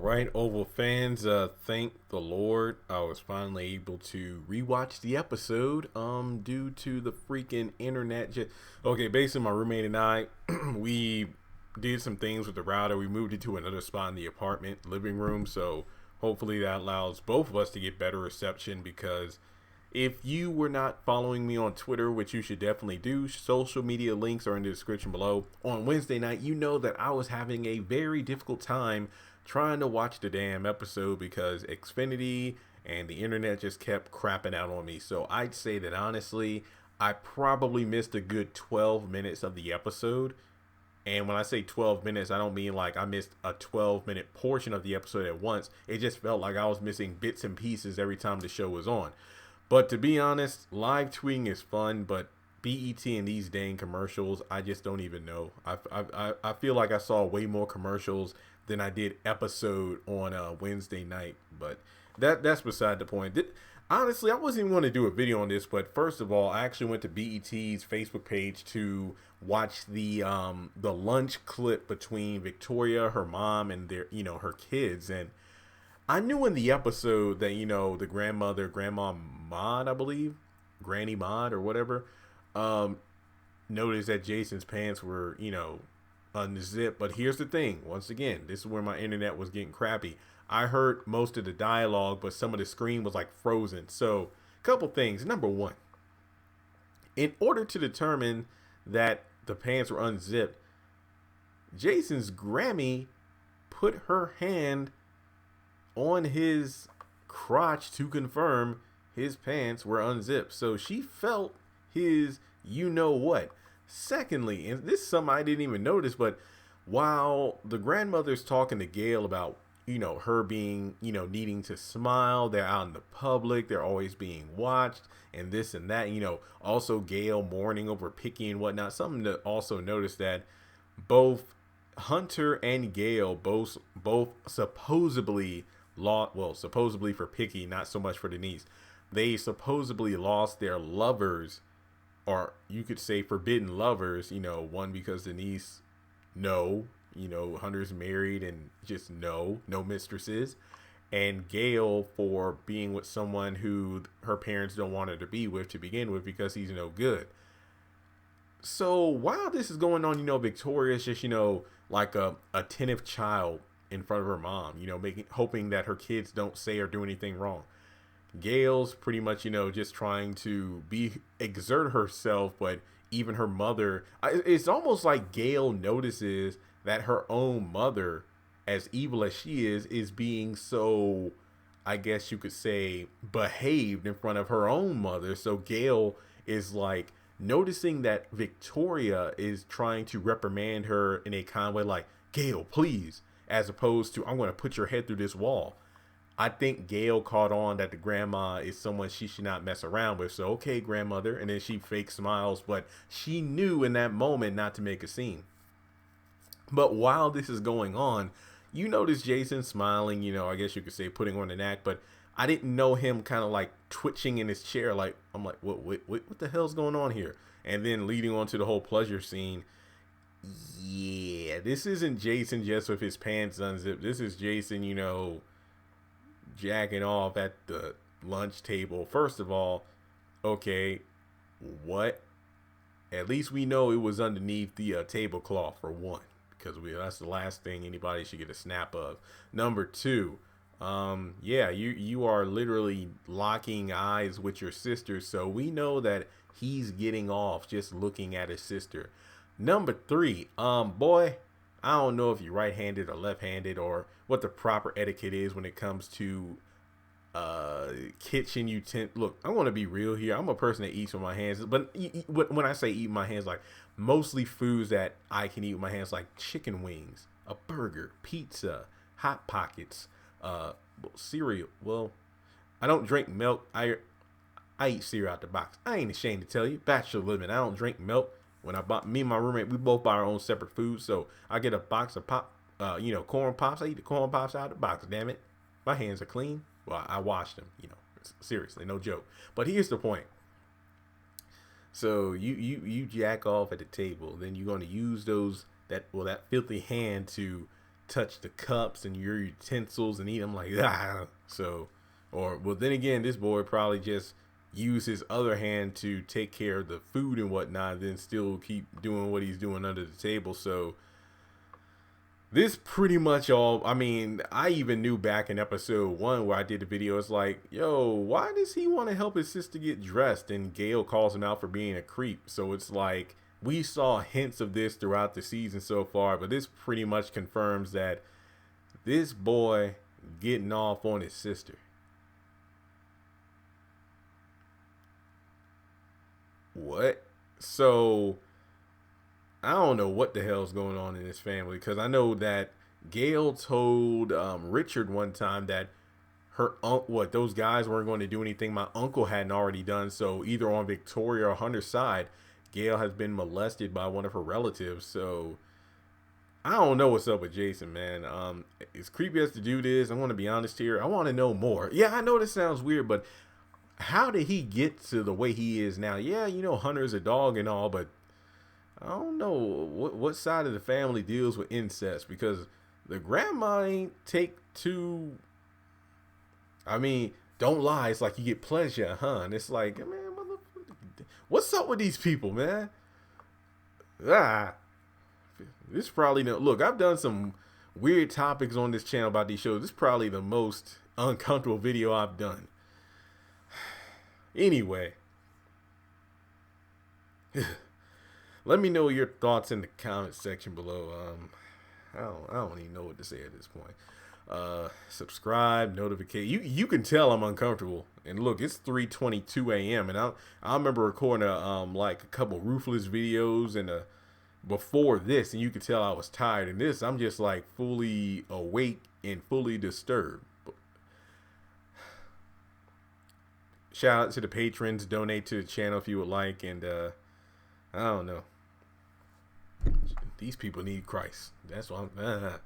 right, Oval fans, thank the Lord. I was finally able to rewatch the episode, due to the freaking internet. Okay, basically, my roommate and I, we did some things with the router. We moved it to another spot in the apartment living room, so hopefully that allows both of us to get better reception because if you were not following me on Twitter, which you should definitely do, social media links are in the description below. On Wednesday night, you know that I was having a very difficult time trying to watch the damn episode because Xfinity and the internet just kept crapping out on me. So I'd say that honestly, I probably missed a good 12 minutes of the episode. And when I say 12 minutes, I don't mean like I missed a 12-minute portion of the episode at once. It just felt like I was missing bits and pieces every time the show was on. But to be honest, live tweeting is fun, but BET and these dang commercials, I just don't even know. I feel like I saw way more commercials than I did episode on Wednesday night, but that's beside the point. Honestly, I wasn't even going to do a video on this, but first of all, I actually went to BET's Facebook page to watch the lunch clip between Victoria, her mom, and her kids, and I knew in the episode that, the Grandma Maud, I believe, Granny Maud or whatever, noticed that Jason's pants were, unzipped. But here's the thing. Once again, this is where my internet was getting crappy. I heard most of the dialogue, but some of the screen was like frozen. So, a couple things. Number one, in order to determine that the pants were unzipped, Jason's Grammy put her hand on his crotch to confirm his pants were unzipped. So she felt his what. Secondly, and this is something I didn't even notice, but while the grandmother's talking to Gail about, her being, needing to smile, they're out in the public, they're always being watched, and this and that, also Gail mourning over Picky and whatnot. Something to also notice that both Hunter and Gail both supposedly lost, well, supposedly for Picky, not so much for Denise. They supposedly lost their lovers, or you could say forbidden lovers, one because Denise, no, Hunter's married and just no mistresses. And Gail for being with someone who her parents don't want her to be with to begin with because he's no good. So while this is going on, Victoria's just, like a attentive child in front of her mom, hoping that her kids don't say or do anything wrong. Gail's pretty much, just trying to exert herself, but even her mother, it's almost like Gail notices that her own mother, as evil as she is being so, I guess you could say, behaved in front of her own mother. So Gail is like noticing that Victoria is trying to reprimand her in a kind way like, Gail, please, as opposed to, I'm going to put your head through this wall. I think Gail caught on that the grandma is someone she should not mess around with. So, okay, grandmother. And then she fake smiles, but she knew in that moment not to make a scene. But while this is going on, you notice Jason smiling, I guess you could say putting on an act, but I didn't know him kind of like twitching in his chair. Like, I'm like, what the hell's going on here? And then leading on to the whole pleasure scene. Yeah, this isn't Jason just with his pants unzipped. This is Jason, jacking off at the lunch table. First of all, okay, what? At least we know it was underneath the tablecloth for one, because that's the last thing anybody should get a snap of. Number two, yeah, you are literally locking eyes with your sister, so we know that he's getting off just looking at his sister. Number three, boy, I don't know if you're right-handed or left-handed or what the proper etiquette is when it comes to kitchen utensils. Look, I want to be real here. I'm a person that eats with my hands, but when I say eat with my hands, like mostly foods that I can eat with my hands, like chicken wings, a burger, pizza, Hot Pockets, cereal. Well, I don't drink milk. I eat cereal out the box. I ain't ashamed to tell you, bachelor living. I don't drink milk. When I bought me and my roommate, we both buy our own separate food. So I get a box of corn pops. I eat the corn pops out of the box. Damn it, my hands are clean. Well, I washed them. Seriously, no joke. But here's the point. So you jack off at the table, then you're going to use that filthy hand to touch the cups and your utensils and eat them like that. So, or well, then again, this boy probably just use his other hand to take care of the food and whatnot, then still keep doing what he's doing under the table. So this pretty much all, I mean, I even knew back in episode 1 where I did the video, it's like, yo, why does he want to help his sister get dressed? And Gail calls him out for being a creep. So it's like, we saw hints of this throughout the season so far, but this pretty much confirms that this boy getting off on his sister. What? So I don't know what the hell's going on in this family, because I know that Gail told Richard one time that her those guys weren't going to do anything my uncle hadn't already done. So either on Victoria or Hunter's side, Gail has been molested by one of her relatives. So I don't know what's up with Jason, man. It's creepy as to do this. I'm going to be honest here. I want to know more. Yeah, I know this sounds weird, but how did he get to the way he is now? Yeah, you know, Hunter's a dog and all, but I don't know what side of the family deals with incest, because the grandma ain't take to, I mean, don't lie. It's like you get pleasure, huh? And it's like, man, what's up with these people, man? This probably no. Look, I've done some weird topics on this channel about these shows. This is probably the most uncomfortable video I've done. Anyway. Let me know your thoughts in the comment section below. I don't even know what to say at this point. Subscribe, notification. You can tell I'm uncomfortable. And look, it's 3:22 a.m. and I remember recording like a couple Ruthless videos and before this, and you could tell I was tired. And this, I'm just like fully awake and fully disturbed. Shout out to the patrons. Donate to the channel if you would like. And I don't know. These people need Christ. That's what I'm.